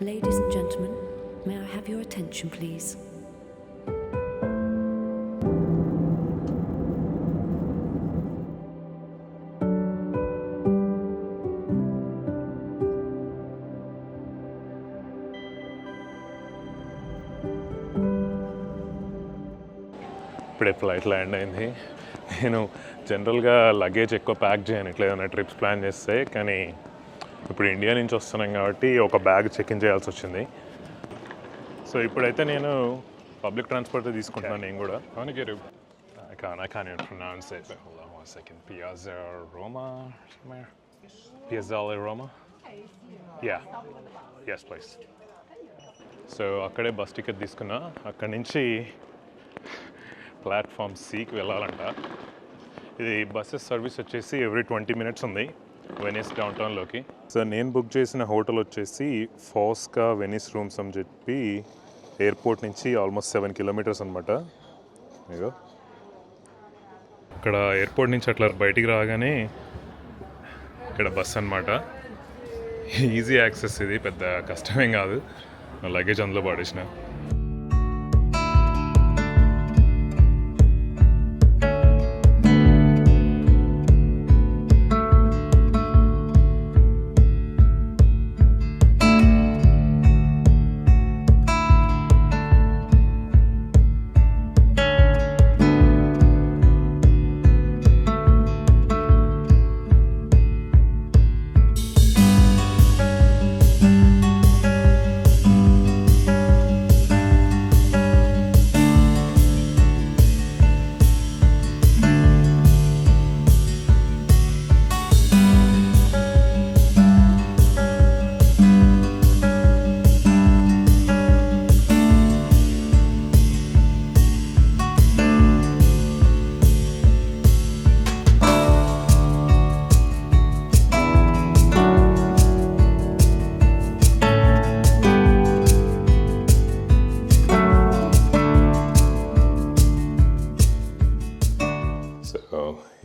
Ladies and gentlemen, may I have your attention, please? ఇప్పుడే flight land అయింది. నేను జనరల్గా లగేజ్ ఎక్కువ ప్యాక్ చేయను ఇట్లా ఏదైనా ట్రిప్స్ ప్లాన్ చేస్తే, కానీ ఇప్పుడు ఇండియా నుంచి వస్తున్నాం కాబట్టి ఒక బ్యాగ్ చెక్ ఇన్ చేయాల్సి వచ్చింది. సో ఇప్పుడైతే నేను పబ్లిక్ ట్రాన్స్పోర్ట్ తీసుకుంటున్నాను. నేను కూడా I can't even pronounce it. But hold on 1 second. Piazza Roma somewhere? Piazzale Roma? Yeah. Yes, please. So అక్కడే బస్ టికెట్ తీసుకున్నా. అక్కడి నుంచి ప్లాట్ఫామ్ సికి వెళ్ళాలంట. ఇది బస్సెస్ సర్వీస్ వచ్చేసి ఎవ్రీ 20 minutes ఉంది వెనిస్ డౌన్ టౌన్లోకి. సో నేను బుక్ చేసిన హోటల్ వచ్చేసి ఫాస్కా వెనిస్ రూమ్స్ అని చెప్పి ఎయిర్పోర్ట్ నుంచి ఆల్మోస్ట్ 7 kilometers అనమాట. ఇగో ఇక్కడ ఎయిర్పోర్ట్ నుంచి అట్లా బయటికి రాగానే ఇక్కడ బస్ అనమాట. ఈజీ యాక్సెస్, ఇది పెద్ద కష్టమేం కాదు. లగేజ్ అందులో పడేసిన.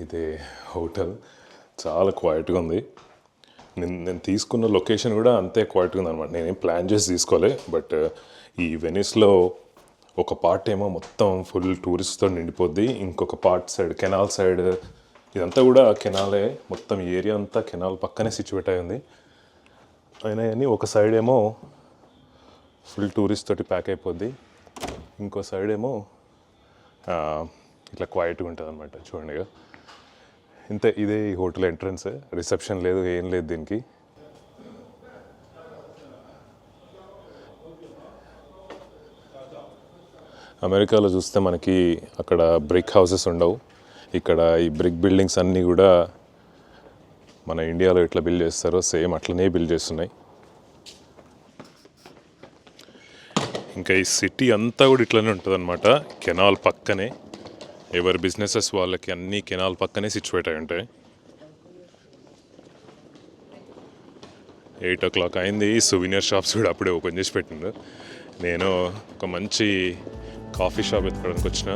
ఇదే హోటల్ చాలా క్వైట్గా ఉంది. నేను తీసుకున్న లొకేషన్ కూడా అంతే క్వైట్గా ఉంది అనమాట. నేనేం ప్లాన్ చేసి తీసుకోలే. బట్ ఈ వెనిస్లో ఒక పార్ట్ ఏమో మొత్తం ఫుల్ టూరిస్ట్తో నిండిపోద్ది, ఇంకొక పార్ట్ సైడ్ కెనాల్ సైడ్ ఇదంతా కూడా కెనాలే. మొత్తం ఏరియా అంతా కెనాల్ పక్కనే సిచ్యువేట్ అయి ఉంది. అయినా కానీ ఒక సైడ్ ఏమో ఫుల్ టూరిస్ట్ తోటి ప్యాక్ అయిపోద్ది, ఇంకో సైడ్ ఏమో ఇట్లా క్వైట్గా ఉంటుంది అనమాట. చూడండి ఇంతే. ఇదే ఈ హోటల్ ఎంట్రన్స్. రిసెప్షన్ లేదు, ఏం లేదు దీనికి. అమెరికాలో చూస్తే మనకి అక్కడ బ్రిక్ హౌసెస్ ఉండవు. ఇక్కడ ఈ బ్రిక్ బిల్డింగ్స్ అన్నీ కూడా మన ఇండియాలో ఎట్లా బిల్డ్ చేస్తారో సేమ్ అట్లనే బిల్డ్ చేస్తున్నాయి. ఇంకా ఈ సిటీ అంతా కూడా ఇట్లనే ఉంటుంది అనమాట. కెనాల్ పక్కనే, ఎవరి బిజినెసెస్ వాళ్ళకి అన్నీ కెనాల్ పక్కనే సిచ్యువేట్ అయి ఉంటాయి. 8 o'clock అయింది. సువీనియర్ షాప్స్ కూడా అప్పుడే ఓపెన్ చేసి పెట్టిండు. నేను ఒక మంచి కాఫీ షాప్ ఎత్తుకోవడానికి వచ్చిన.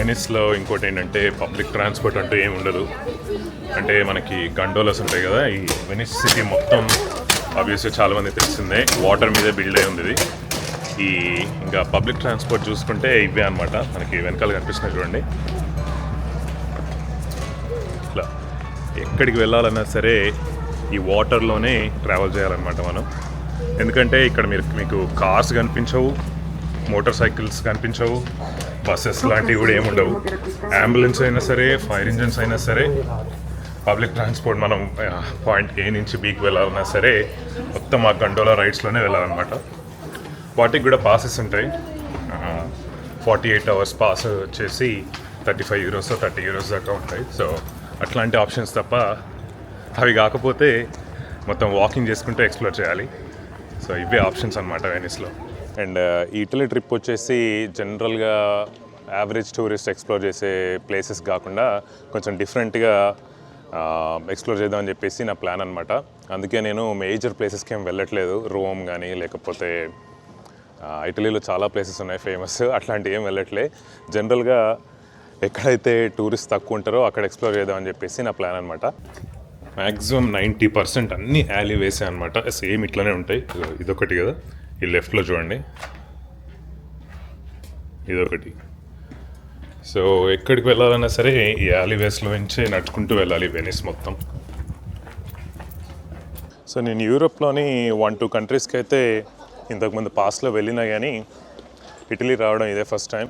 వెనిస్లో ఇంకోటి ఏంటంటే పబ్లిక్ ట్రాన్స్పోర్ట్ అంటూ ఏమి ఉండదు. అంటే మనకి గండోలాస్ ఉంటాయి కదా. ఈ వెనిస్ సిటీ మొత్తం ఆబ్వియస్గా చాలామంది తెలిసిందే వాటర్ మీదే బిల్డ్ అయి ఉంది. ఈ ఇంకా పబ్లిక్ ట్రాన్స్పోర్ట్ చూసుకుంటే ఇవే అనమాట. మనకి వెనకాల కనిపిస్తున్నాయి చూడండి. ఇట్లా ఎక్కడికి వెళ్ళాలన్నా సరే ఈ వాటర్లోనే ట్రావెల్ చేయాలన్నమాట మనం. ఎందుకంటే ఇక్కడ మీకు కార్స్ కనిపించవు, మోటార్ సైకిల్స్ కనిపించవు, బస్సెస్ లాంటివి కూడా ఏముండవు. అంబులెన్స్ అయినా సరే, ఫైర్ ఇంజన్స్ అయినా సరే, పబ్లిక్ ట్రాన్స్పోర్ట్ మనం పాయింట్ ఏ నుంచి బీకి వెళ్ళాలన్నా సరే మొత్తం ఆ గండోలా రైడ్స్లోనే వెళ్ళాలన్నమాట. వాటికి కూడా పాసెస్ ఉంటాయి. 48 hours పాస్ వచ్చేసి €35 €30 దాకా ఉంటాయి. సో అట్లాంటి ఆప్షన్స్ తప్ప అవి కాకపోతే మొత్తం వాకింగ్ చేసుకుంటూ ఎక్స్ప్లోర్ చేయాలి. సో ఇవే ఆప్షన్స్ అనమాట వెనిస్లో. అండ్ ఈ ఇటలీ ట్రిప్ వచ్చేసి జనరల్గా యావరేజ్ టూరిస్ట్ ఎక్స్ప్లోర్ చేసే ప్లేసెస్ కాకుండా కొంచెం డిఫరెంట్గా ఎక్స్ప్లోర్ చేద్దామని చెప్పేసి నా ప్లాన్ అనమాట. అందుకే నేను మేజర్ ప్లేసెస్కి ఏం వెళ్ళట్లేదు. రోమ్ కానీ లేకపోతే ఇటలీలో చాలా ప్లేసెస్ ఉన్నాయి ఫేమస్, అట్లాంటివి ఏం వెళ్ళట్లే. జనరల్గా ఎక్కడైతే టూరిస్ట్ తక్కువ ఉంటారో అక్కడ ఎక్స్ప్లోర్ చేద్దామని చెప్పేసి నా ప్లాన్ అనమాట. మ్యాక్సిమం 90% అన్ని యాలీ వేసే అనమాట, సేమ్ ఇట్లానే ఉంటాయి. ఇదొకటి కదా, ఈ లెఫ్ట్లో చూడండి, ఇదొకటి. సో ఎక్కడికి వెళ్ళాలన్నా సరే ఈ యాలీవేస్లో నుంచే నడుచుకుంటూ వెళ్ళాలి వెనిస్ మొత్తం. సో నేను యూరోప్లోని 1-2 కంట్రీస్కి అయితే ఇంతకుముందు పాస్ట్లో వెళ్ళినా కానీ ఇటలీ రావడం ఇదే ఫస్ట్ టైం.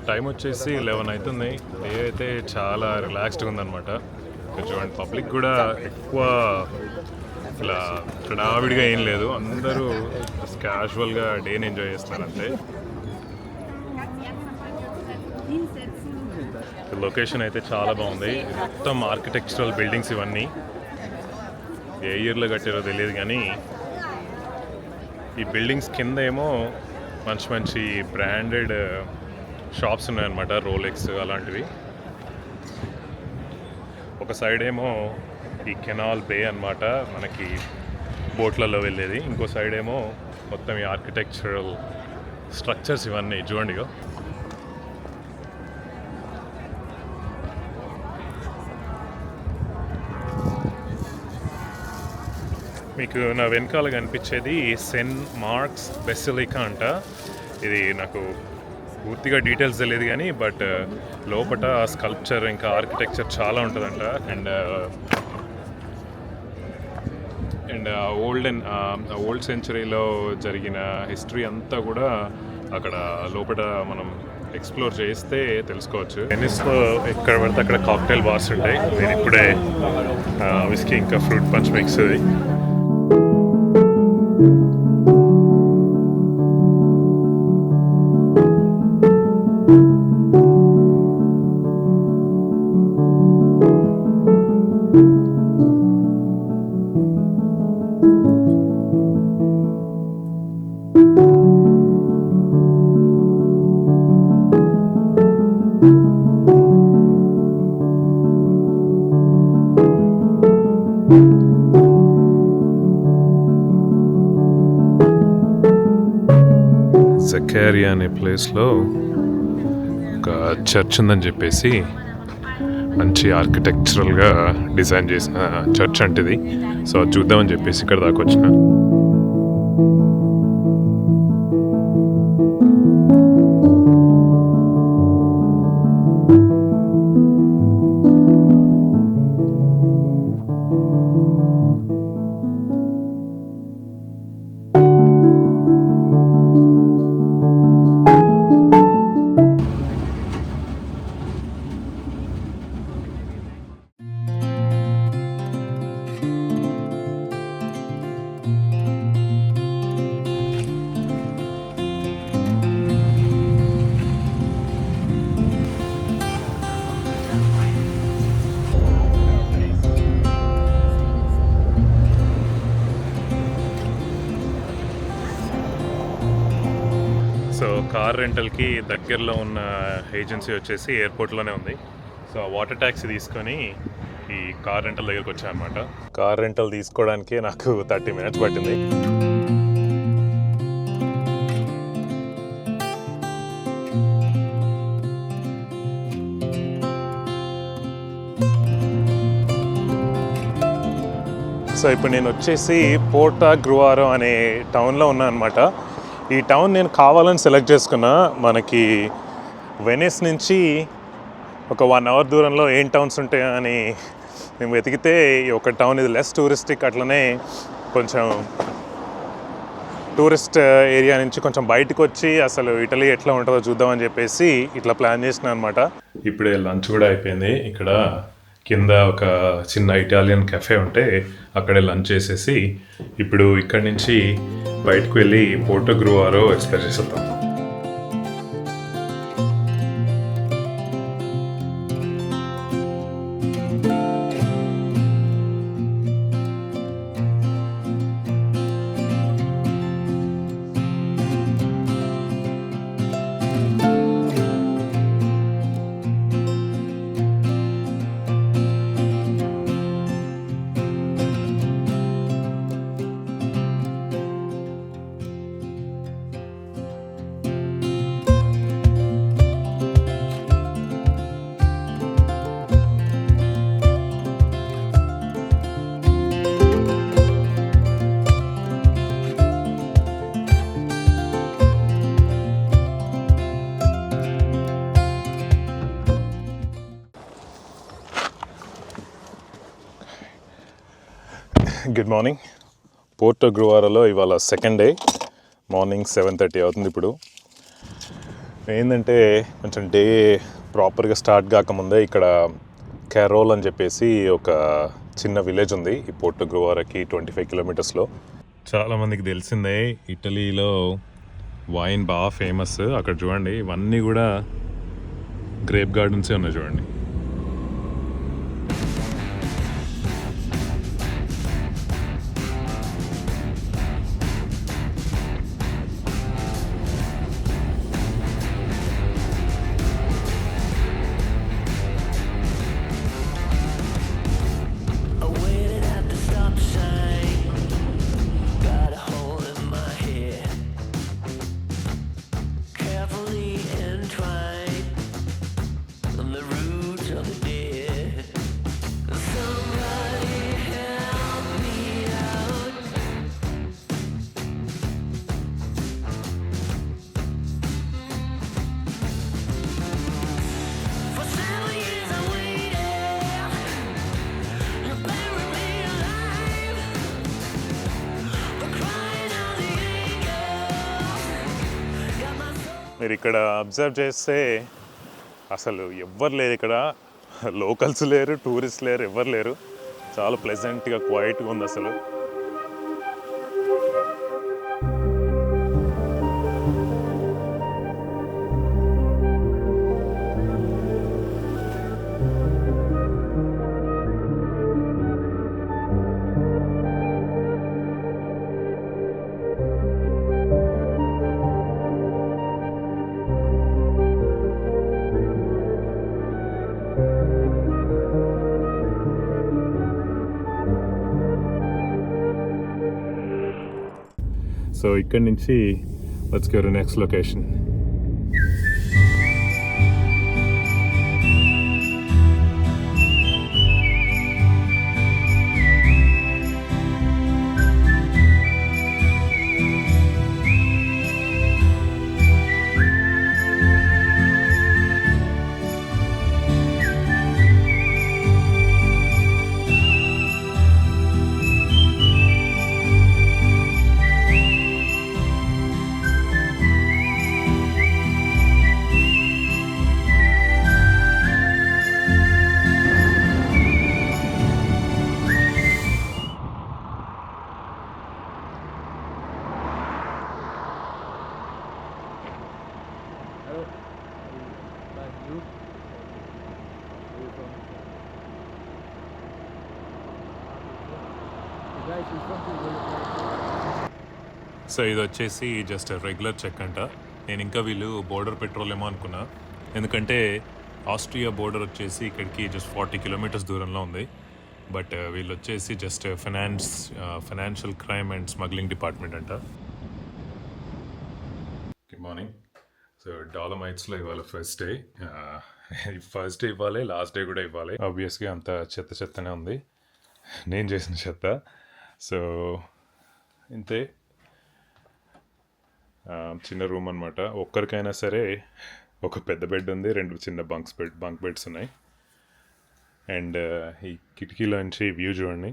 టైం వచ్చేసి 11 అవుతుంది. డే అయితే చాలా రిలాక్స్డ్గా ఉందన్నమాట. చూడండి, పబ్లిక్ కూడా ఎక్కువ ఇలా హడావిడిగా ఏం లేదు, అందరూ క్యాజువల్గా డేని ఎంజాయ్ చేస్తున్నారు అంతే. లొకేషన్ అయితే చాలా బాగుంది. మొత్తం ఆర్కిటెక్చరల్ బిల్డింగ్స్ ఇవన్నీ ఏ ఇయర్లో కట్టారో తెలియదు కానీ ఈ బిల్డింగ్స్ కింద ఏమో మంచి మంచి బ్రాండెడ్ షాప్స్ ఉన్నాయన్నమాట, రోలెక్స్ అలాంటివి. ఒక సైడ్ ఏమో ఈ కెనాల్ బే అన్నమాట, మనకి బోట్లలో వెళ్ళేది. ఇంకో సైడ్ ఏమో మొత్తం ఈ ఆర్కిటెక్చరల్ స్ట్రక్చర్స్ ఇవన్నీ చూడండి. మీకు నా వెనకాల కనిపించేది సెయింట్ మార్క్స్ బెసిలికా అంట. ఇది నాకు పూర్తిగా డీటెయిల్స్ తెలియదు కానీ బట్ లోపల స్కల్ప్చర్ ఇంకా ఆర్కిటెక్చర్ చాలా ఉంటుందంట. అండ్ ఓల్డ్ సెంచరీలో జరిగిన హిస్టరీ అంతా కూడా అక్కడ లోపల మనం ఎక్స్ప్లోర్ చేస్తే తెలుసుకోవచ్చు. వెనిస్లో ఎక్కడ పడితే అక్కడ కాక్టైల్ బార్స్ ఉంటాయి. నేను ఇప్పుడే విస్కీ ఇంకా ఫ్రూట్ పంచ్ మిక్స్ జకారియా అనే ప్లేస్లో ఒక చర్చ్ ఉందని చెప్పేసి మంచి ఆర్కిటెక్చరల్గా డిజైన్ చేసిన చర్చ్ అంటే ఇది. సో అది చూద్దామని చెప్పేసి ఇక్కడ దాకా వచ్చిన. సో కార్ రెంటల్కి దగ్గరలో ఉన్న ఏజెన్సీ వచ్చేసి ఎయిర్పోర్ట్లోనే ఉంది. సో వాటర్ ట్యాక్సీ తీసుకొని ఈ కార్ రెంటల్ దగ్గరికి వచ్చాను అనమాట. కార్ రెంటల్ తీసుకోవడానికి నాకు 30 minutes పట్టింది. సో ఇప్పుడు నేను వచ్చేసి పోర్టా గ్రువారో అనే టౌన్లో ఉన్నాను అనమాట. ఈ టౌన్ నేను కావాలని సెలెక్ట్ చేసుకున్నా. మనకి వెనిస్ నుంచి ఒక 1 అవర్ దూరంలో ఏం టౌన్స్ ఉంటాయో అని మేము వెతికితే ఈ ఒక టౌన్ ఇది లెస్ టూరిస్టిక్, అట్లనే కొంచెం టూరిస్ట్ ఏరియా నుంచి కొంచెం బయటకు వచ్చి అసలు ఇటలీ ఎట్లా ఉంటుందో చూద్దామని చెప్పేసి ఇట్లా ప్లాన్ చేసిన అనమాట. ఇప్పుడే లంచ్ కూడా అయిపోయింది. ఇక్కడ కింద ఒక చిన్న ఇటాలియన్ కెఫే ఉంటే అక్కడే లంచ్ చేసేసి ఇప్పుడు ఇక్కడి నుంచి బయటకు వెళ్ళి పోర్టో గ్రువారో ఎక్స్ప్లోర్ చేసేద్దాం. Good morning. పోర్టో గ్రువారోలో ఇవాళ సెకండ్ డే. మార్నింగ్ 7:30 అవుతుంది. ఇప్పుడు ఏంటంటే కొంచెం డే ప్రాపర్గా స్టార్ట్ కాకముందే ఇక్కడ క్యారోల్ అని చెప్పేసి ఒక చిన్న విలేజ్ ఉంది ఈ పోర్టో గ్రువారోకి 25 కిలోమీటర్స్లో. చాలామందికి తెలిసిందే ఇటలీలో వైన్ బాగా ఫేమస్. అక్కడ చూడండి ఇవన్నీ కూడా గ్రేప్ గార్డెన్సే ఉన్నాయి చూడండి. మీరు ఇక్కడ అబ్జర్వ్ చేస్తే అసలు ఎవ్వరు లేరు ఇక్కడ. లోకల్స్ లేరు, టూరిస్ట్ లేరు, ఎవ్వరు లేరు. చాలా ప్లెజెంట్గా క్వైట్గా ఉంది అసలు. సో ఇక్కడి నుంచి let's go to next location. So ఇది వచ్చేసి జస్ట్ రెగ్యులర్ చెక్ అంట. నేను ఇంకా వీళ్ళు బోర్డర్ పెట్రోల్ ఏమో అనుకున్నా, ఎందుకంటే ఆస్ట్రియా బోర్డర్ వచ్చేసి ఇక్కడికి జస్ట్ 40 కిలోమీటర్స్ దూరంలో ఉంది. బట్ వీళ్ళు వచ్చేసి just financial crime and smuggling department అంట. Good morning. సో డాలమైట్స్లో ఇవాళ ఫస్ట్ డే ఇవ్వాలి, లాస్ట్ డే కూడా ఇవ్వాలి. ఆబ్వియస్గా అంత చెత్తనే ఉంది, నేను చేసిన చెత్త. సో ఇంతే, చిన్న రూమ్ అనమాట. ఒక్కరికైనా సరే ఒక పెద్ద బెడ్ ఉంది, 2 చిన్న బంక్ బెడ్స్ ఉన్నాయి. అండ్ ఈ కిటికీలోంచి వ్యూ చూడండి.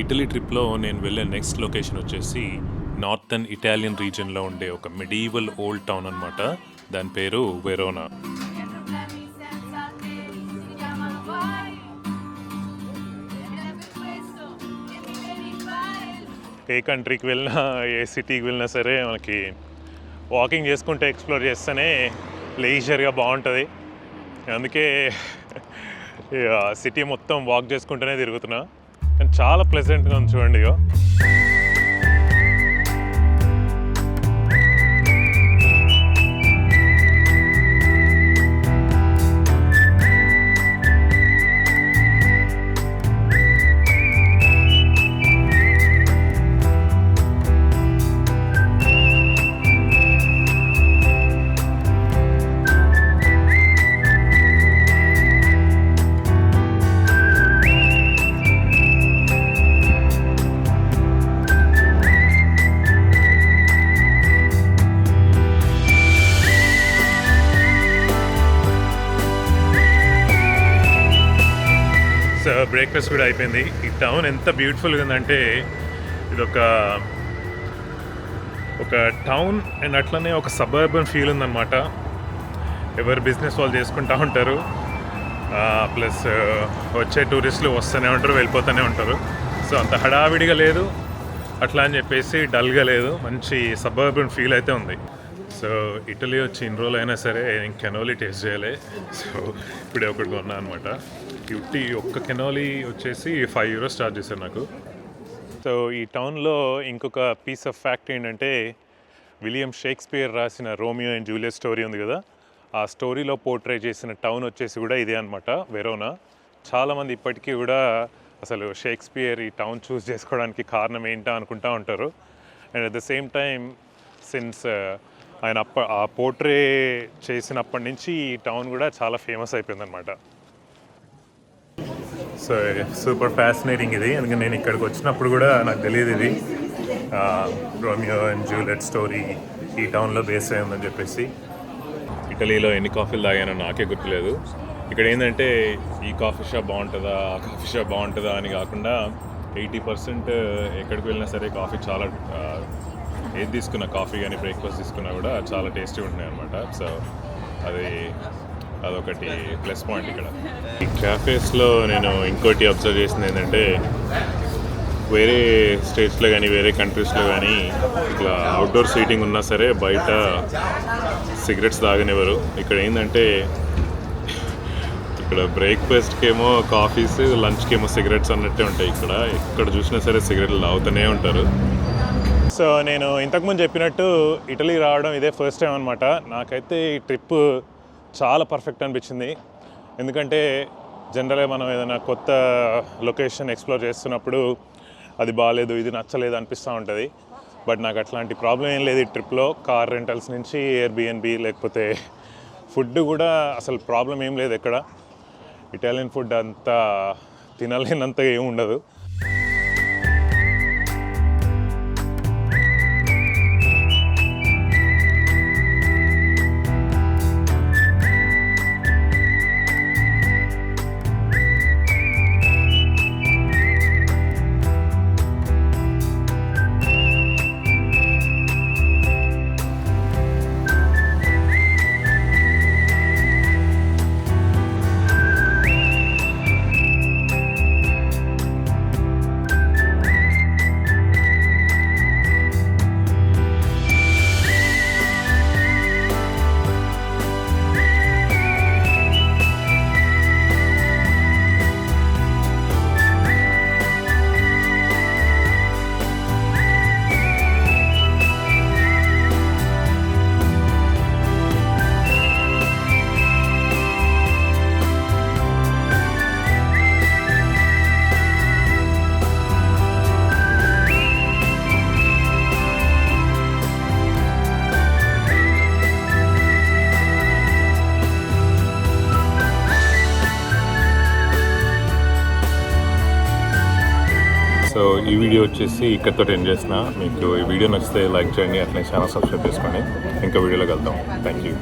ఇటలీ ట్రిప్లో నేను వెళ్ళే నెక్స్ట్ లొకేషన్ వచ్చేసి నార్థన్ ఇటాలియన్ రీజియన్లో ఉండే ఒక మెడీవల్ ఓల్డ్ టౌన్ అనమాట. దాని పేరు వెరోనా. ఏ కంట్రీకి వెళ్ళినా, ఏ సిటీకి వెళ్ళినా సరే మనకి వాకింగ్ చేసుకుంటే, ఎక్స్ప్లోర్ చేస్తేనే లేజర్గా బాగుంటుంది. అందుకే సిటీ మొత్తం వాక్ చేసుకుంటూనే తిరుగుతున్నా. కానీ చాలా ప్లెజెంట్గా ఉంది చూడండి. బ్రేక్ఫాస్ట్ కూడా అయిపోయింది. ఈ టౌన్ ఎంత బ్యూటిఫుల్గా ఉందంటే, ఇదొక ఒక టౌన్ అండ్ అట్లనే ఒక సబర్బన్ ఫీల్ ఉందన్నమాట. ఎవరు బిజినెస్ వాళ్ళు చేసుకుంటూ ఉంటారు, ప్లస్ వచ్చే టూరిస్టులు వస్తూనే ఉంటారు, వెళ్ళిపోతూనే ఉంటారు. సో అంత హడావిడిగా లేదు, అట్లా అని చెప్పేసి డల్గా లేదు, మంచి సబర్బన్ ఫీల్ అయితే ఉంది. సో ఇటలీ వచ్చి ఇన్ని రోజులు అయినా సరే నేను కెనోలీ టేస్ట్ చేయలే. సో ఇప్పుడే ఒకటి కొన్నా అనమాట. ఈ ఒక్క కెనోలీ వచ్చేసి €5 చార్జ్ చేశారు నాకు. సో ఈ టౌన్లో ఇంకొక పీస్ ఆఫ్ ఫ్యాక్ట్ ఏంటంటే, విలియం షేక్స్పియర్ రాసిన రోమియో అండ్ జూలియట్ స్టోరీ ఉంది కదా, ఆ స్టోరీలో పోర్ట్రే చేసిన టౌన్ వచ్చేసి కూడా ఇదే అనమాట, వెరోనా. చాలామంది ఇప్పటికీ కూడా అసలు షేక్స్పియర్ ఈ టౌన్ చూస్ చేసుకోవడానికి కారణం ఏంటా అనుకుంటా ఉంటారు. And at the same time since ఆయన ఆ పోర్ట్రే చేసినప్పటి నుంచి ఈ టౌన్ కూడా చాలా ఫేమస్ అయిపోయిందనమాట. సో సూపర్ ఫ్యాసినేటింగ్ ఇది. ఎందుకంటే నేను ఇక్కడికి వచ్చినప్పుడు కూడా నాకు తెలియదు ఇది రోమియో అండ్ జూలియట్ స్టోరీ ఈ టౌన్లో బేస్ అయిందని చెప్పేసి. ఇటలీలో ఎన్ని కాఫీలు తాగానో నాకే గుర్తులేదు. ఇక్కడ ఏంటంటే ఈ కాఫీ షాప్ బాగుంటుందా, ఆ కాఫీ షాప్ బాగుంటుందా అని కాకుండా 80% ఎక్కడికి వెళ్ళినా సరే కాఫీ చాలా ఏది తీసుకున్నా, కాఫీ కానీ బ్రేక్ఫాస్ట్ తీసుకున్నా కూడా చాలా టేస్టీ ఉంటున్నాయి అనమాట. సో అదొకటి ప్లస్ పాయింట్ ఇక్కడ. ఈ క్యాఫేస్లో నేను ఇంకోటి అబ్జర్వ్ చేసింది ఏంటంటే, వేరే స్టేట్స్లో కానీ వేరే కంట్రీస్లో కానీ ఇట్లా అవుట్డోర్ సీటింగ్ ఉన్నా సరే బయట సిగరెట్స్ తాగనివ్వరు. ఇక్కడ ఏంటంటే ఇక్కడ బ్రేక్ఫాస్ట్కి ఏమో కాఫీస్, లంచ్కి ఏమో సిగరెట్స్ అన్నట్టే ఉంటాయి. ఎక్కడ చూసినా సరే సిగరెట్లు తాగుతూనే ఉంటారు. సో నేను ఇంతకుముందు చెప్పినట్టు ఇటలీ రావడం ఇదే ఫస్ట్ టైం అనమాట. నాకైతే ఈ ట్రిప్ చాలా పర్ఫెక్ట్ అనిపించింది. ఎందుకంటే జనరల్గా మనం ఏదైనా కొత్త లొకేషన్ ఎక్స్ప్లోర్ చేస్తున్నప్పుడు అది బాగాలేదు, ఇది నచ్చలేదు అనిపిస్తూ ఉంటుంది. బట్ నాకు అట్లాంటి ప్రాబ్లం ఏం లేదు ఈ ట్రిప్లో. కార్ రెంటల్స్ నుంచి ఎయిర్బిఎన్బి, లేకపోతే ఫుడ్ కూడా అసలు ప్రాబ్లం ఏం లేదు ఎక్కడ. ఇటాలియన్ ఫుడ్ అంతా తినలేనంత ఏమి ఉండదు. సో ఈ వీడియో వచ్చేసి ఇక్కడితో ఎండ్ చేసిన. మీకు ఈ వీడియో నచ్చితే లైక్ చేయండి, అట్లనే ఛానల్ సబ్స్క్రైబ్ చేసుకోండి. ఇంకా వీడియోలో కలుద్దాం. Thank you.